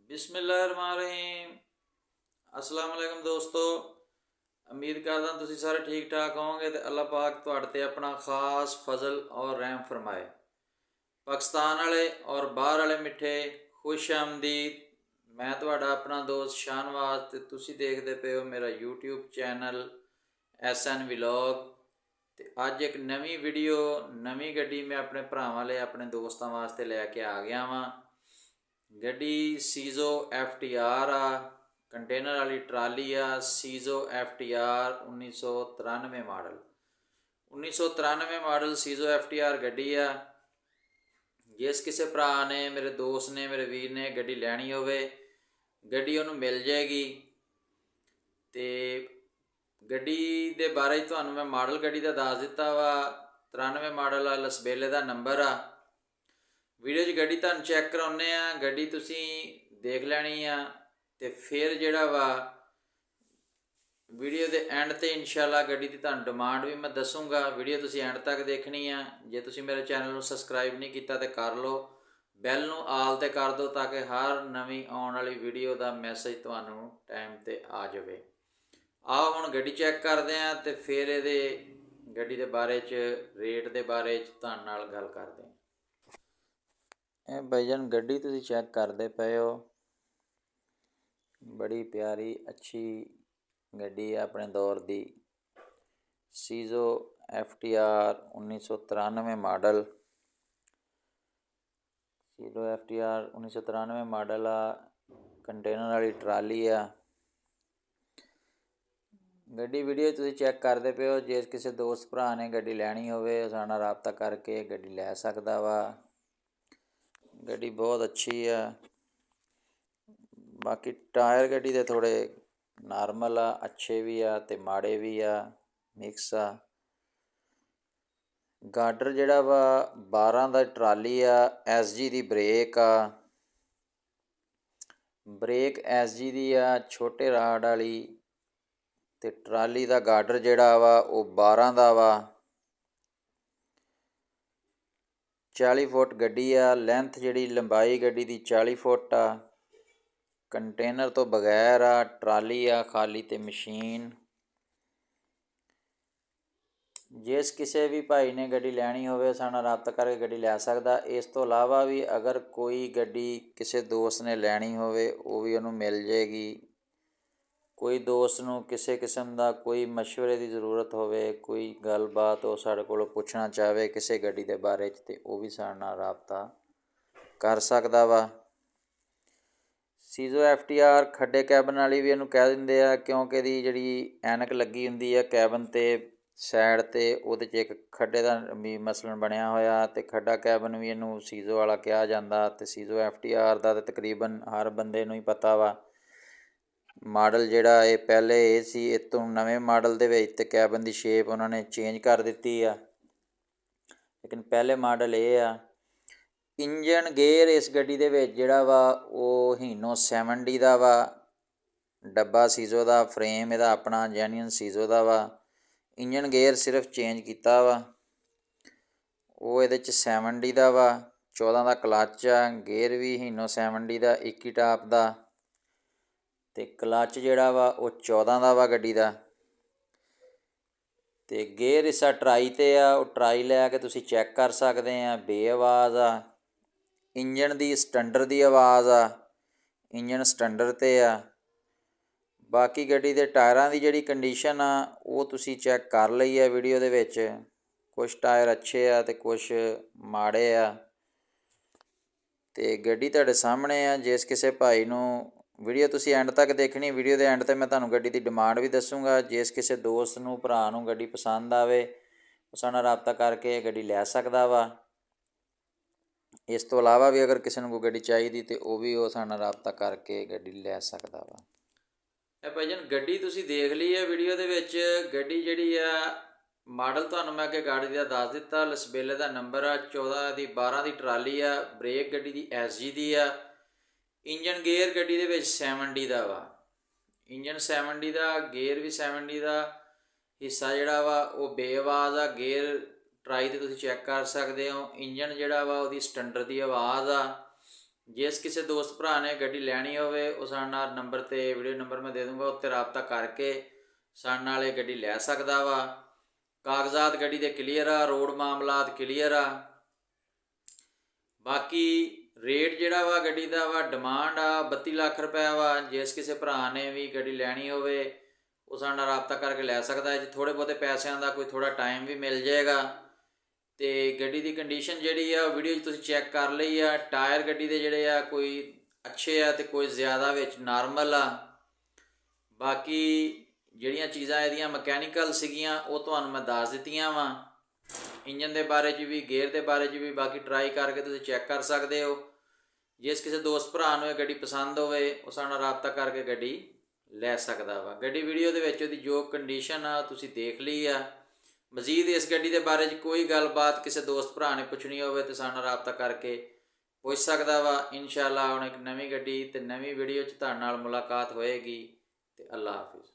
ਬਿਸਮਿਲ੍ਲਾਹਿਰਰਹਿਮਾਨਿਰਰਹੀਮ। अस्सलाम वालेकुम दोस्तों, उम्मीद करदा तुसीं सारे ठीक ठाक होवोगे तो अल्लाह पाक तुहाडे ते अपना खास फजल और रहम फरमाए। पाकिस्तान वाले और बाहर वाले मिठे खुश आमदीद। मैं तुहाडा अपना दोस्त शाहनवाज ते तुसीं देखदे पे हो मेरा यूट्यूब चैनल SN व्लॉग। ते अज एक नवीं वीडियो नवीं गड्डी मैं अपने भरावां लई अपने दोस्तां वास्ते लैके आ गया वां। गड्डी सीजो FTR आ, कंटेनर वाली ट्राली आ। सीजो FTR 1993 मॉडल 1993 मॉडल सीजो FTR गड्डी आ। जिस किसी भरा ने, मेरे दोस्त ने, मेरे वीर ने गड्डी लैनी होवे, गड्डी उन्होंने मिल जाएगी। तो गड्डी के बारे तुहानूं मैं मॉडल गड्डी का दस दिता वा। 93 मॉडल आ, लसबेले का नंबर आ। वीडियो च गड्डी तुहानूं चैक कराउने आ, गड्डी तुसीं देख लैनी आ। तो फिर जिहड़ा वा वीडियो के एंड ते इंशाअल्लाह गड्डी की तुहानूं डिमांड भी मैं दसूँगा। वीडियो तुसीं एंड तक देखनी आ। जे तुसीं मेरे चैनल नूं सबसक्राइब नहीं कीता तो कर लो, बैल नूं आल ते कर दो ताकि हर नवीं आउण वाली वीडियो का मैसेज तुहानूं टाइम ते आ जावे। आओ हुण गड्डी चैक करदे आ ते फिर इहदे गड्डी के बारे च, रेट के बारे च तुहाडे नाल गल करदे आ। भाईजान गड्डी तुसीं चैक करदे पए हो, बड़ी प्यारी अच्छी गड्डी है अपने दौर की। सीजो FTR 1993 मॉडल, सीजो FTR 1993 मॉडल आ। कंटेनर वाली ट्राली आ। गड्डी वीडियो तुसीं चैक करदे पे हो। जे किसी दोस्त भरा ने गड्डी लैनी होवे साडे नाल राबता करके गड्डी लै सकदा वा। गड्डी बहुत अच्छी है। बाकी टायर गड्डी दे थोड़े नॉर्मल आ, अच्छे भी आ ते माड़े भी आ, मिक्स आ। गार्डर जिहड़ा वा 12 दा ट्राली आ। SG दी ब्रेक आ, ब्रेक SG दी आ, छोटे राड वाली। ते ट्राली दा गार्डर जिहड़ा वा वो 12 दा वा। 40 फुट गड्डी आ। लेंथ जिहड़ी लंबाई गड्डी दी 40 फुट आ। कंटेनर तो बगैर आ, ट्राली आ खाली ते मशीन। जिस किसी भी भाई ने गड्डी लैनी होवे साडे नाल राबता करके गड्डी लै सकदा। इस तो इलावा भी अगर कोई गड्डी किसी दोस्त ने लैनी होवे वो भी उन्होंने मिल जाएगी। कोई दोस्त नूं किसी किस्म का कोई मशवरे की जरूरत होवे, कोई गलबात वो साडे कोलों पुछना चाहे किसी गड्डी के बारे च, ते वो भी साडे नाल राबता कर सकदा वा। सीजो FTR खड्डे कैबन वाली भी इहनूं कह दिंदे आ, क्योंकि इहदी जिहड़ी ऐनक लगी हुंदी आ कैबन ते साइड ते, उहदे च एक खड्डे दा भी मसलन बनिया होया ते खड्डा कैबन भी इहनूं सीजो वाला कहा जांदा। ते सीजो FTR दा ते तकरीबन हर बंदे नूं ही पता वा। मॉडल जिहड़ा ये पहले ये सी, इस तों नवें मॉडल दे विच ते कैबन दी शेप उन्हां ने चेंज कर दित्ती आ, लेकिन पहले मॉडल ये आ। इंजन गेयर इस गड्डी दे विच जिहड़ा वा वो हीनो 70 दा वा। डब्बा सीजो दा, फ्रेम इहदा अपना जेन्युइन सीजो दा वा। इंजन गेयर सिर्फ चेंज कीता वा, वो इहदे च 70 दा वा। 14 दा क्लच आ, गेयर भी हीनो 70 दा, 21 टाप दा। ते क्लच जिहड़ा वा वो 14 दा वा गड्डी दा। ते गेयर हिस्सा ट्राई ते आ, वो ट्राई लै के तुसीं चैक कर सकदे आ, बेआवाज़ आ। इंजन दी स्टैंडर दी आवाज़ आ, इंजन स्टैंडर ते आ। बाकी गड्डी दे टायरां दी जिहड़ी कंडीशन आ वो तुसीं चैक कर लई है वीडियो दे विच। कुछ टायर अच्छे आ ते कुछ माड़े आ। ते गड्डी तुहाडे सामने आ। जिस किसी भाई नूं वीडियो तुसीं एंड तक देखनी, वीडियो दे एंड ते मैं तुहानूं गड्डी दी डिमांड भी दसूँगा। जिस किसी दोस्त नूं भरा नूं गड्डी पसंद आवे उस नाल राबता करके गड्डी लै सकदा वा। इस तो इलावा भी अगर किसी नूं कोई गड्डी चाहिदी ते वो भी वो साडे नाल राबता करके गड्डी लै सकदा वा। ਇਹ ਭਾਈਜਨ ਗੱਡੀ ਤੁਸੀਂ ਦੇਖ ਲਈ ਹੈ ਵੀਡੀਓ ਦੇ ਵਿੱਚ। ਗੱਡੀ ਜਿਹੜੀ ਆ ਮਾਡਲ ਤੁਹਾਨੂੰ ਮੈਂ ਅੱਗੇ ਗਾੜੀ ਦਾ ਦੱਸ ਦਿੱਤਾ। ਲਸਬੇਲੇ ਦਾ ਨੰਬਰ ਆ, 14 ਦੀ 12 ਦੀ ਟਰਾਲੀ ਆ। ਬ੍ਰੇਕ ਗੱਡੀ ਦੀ SG ਦੀ ਆ। ਇੰਜਨ ਗੇਅਰ ਗੱਡੀ ਦੇ ਵਿੱਚ 70 ਦਾ ਵਾ। ਇੰਜਨ 70 ਦਾ, ਗੇਅਰ ਵੀ 70 ਦਾ। ਹਿੱਸਾ ਜਿਹੜਾ ਵਾ ਉਹ ਬੇਆਵਾਜ਼ ਆ। ਗੇਅਰ ਟਰਾਈ 'ਤੇ ਤੁਸੀਂ ਚੈੱਕ ਕਰ ਸਕਦੇ ਹੋ। ਇੰਜਨ ਜਿਹੜਾ ਵਾ ਉਹਦੀ ਸਟੈਂਡਰ ਦੀ ਆਵਾਜ਼ ਆ। ਜਿਸ ਕਿਸੇ ਦੋਸਤ ਭਰਾ ਨੇ ਗੱਡੀ ਲੈਣੀ ਹੋਵੇ ਉਹ ਸਾਡੇ ਨਾਲ ਨੰਬਰ 'ਤੇ ਵੀਡੀਓ ਨੰਬਰ ਮੈਂ ਦੇ ਦੂੰਗਾ, ਉੱਤੇ ਰਾਬਤਾ ਕਰਕੇ ਸਾਡੇ ਨਾਲ ਇਹ ਗੱਡੀ ਲੈ ਸਕਦਾ ਵਾ। ਕਾਗਜ਼ਾਤ ਗੱਡੀ ਦੇ ਕਲੀਅਰ ਆ, ਰੋਡ ਮਾਮਲਾਤ ਕਲੀਅਰ ਆ। ਬਾਕੀ ਰੇਟ ਜਿਹੜਾ ਵਾ ਗੱਡੀ ਦਾ ਵਾ ਡਿਮਾਂਡ ਆ 32 ਲੱਖ ਰੁਪਇਆ ਵਾ। ਜਿਸ ਕਿਸੇ ਭਰਾ ਨੇ ਵੀ ਗੱਡੀ ਲੈਣੀ ਹੋਵੇ ਉਹ ਸਾਡੇ ਨਾਲ ਰਾਬਤਾ ਕਰਕੇ ਲੈ ਸਕਦਾ ਹੈ। ਜੇ ਥੋੜ੍ਹੇ ਬਹੁਤੇ ਪੈਸਿਆਂ ਦਾ ਕੋਈ ਥੋੜ੍ਹਾ ਟਾਈਮ ਵੀ ਮਿਲ ਜਾਏਗਾ। ਅਤੇ ਗੱਡੀ ਦੀ ਕੰਡੀਸ਼ਨ ਜਿਹੜੀ ਆ ਵੀਡੀਓ 'ਚ ਤੁਸੀਂ ਚੈੱਕ ਕਰ ਲਈ ਆ। ਟਾਇਰ ਗੱਡੀ ਦੇ ਜਿਹੜੇ ਆ ਕੋਈ ਅੱਛੇ ਆ ਅਤੇ ਕੋਈ ਜ਼ਿਆਦਾ ਵਿੱਚ ਨਾਰਮਲ ਆ। ਬਾਕੀ ਜਿਹੜੀਆਂ ਚੀਜ਼ਾਂ ਇਹਦੀਆਂ ਮਕੈਨੀਕਲ ਸੀਗੀਆਂ ਉਹ ਤੁਹਾਨੂੰ ਮੈਂ ਦੱਸ ਦਿੱਤੀਆਂ ਵਾ। ਇੰਜਨ ਦੇ ਬਾਰੇ 'ਚ ਵੀ, ਗੇਅਰ ਦੇ ਬਾਰੇ 'ਚ ਵੀ, ਬਾਕੀ ਟਰਾਈ ਕਰਕੇ ਤੁਸੀਂ ਚੈੱਕ ਕਰ ਸਕਦੇ ਹੋ। ਜਿਸ ਕਿਸੇ ਦੋਸਤ ਭਰਾ ਨੂੰ ਇਹ ਗੱਡੀ ਪਸੰਦ ਹੋਵੇ ਉਹ ਸਾਡੇ ਨਾਲ ਰਾਬਤਾ ਕਰਕੇ ਗੱਡੀ ਲੈ ਸਕਦਾ ਵਾ। ਗੱਡੀ ਵੀਡੀਓ ਦੇ ਵਿੱਚ ਉਹਦੀ ਜੋ ਕੰਡੀਸ਼ਨ ਆ ਤੁਸੀਂ ਦੇਖ ਲਈ ਆ। ਮਜ਼ੀਦ ਇਸ ਗੱਡੀ ਦੇ ਬਾਰੇ 'ਚ ਕੋਈ ਗੱਲਬਾਤ ਕਿਸੇ ਦੋਸਤ ਭਰਾ ਨੇ ਪੁੱਛਣੀ ਹੋਵੇ ਤਾਂ ਸਾਡੇ ਨਾਲ ਰਾਬਤਾ ਕਰਕੇ ਪੁੱਛ ਸਕਦਾ ਵਾ। ਇਨਸ਼ਾਅੱਲਾ ਹੁਣ ਇੱਕ ਨਵੀਂ ਗੱਡੀ ਅਤੇ ਨਵੀਂ ਵੀਡੀਓ 'ਚ ਤੁਹਾਡੇ ਨਾਲ ਮੁਲਾਕਾਤ ਹੋਏਗੀ। ਅਤੇ ਅੱਲਾ ਹਾਫਿਜ਼।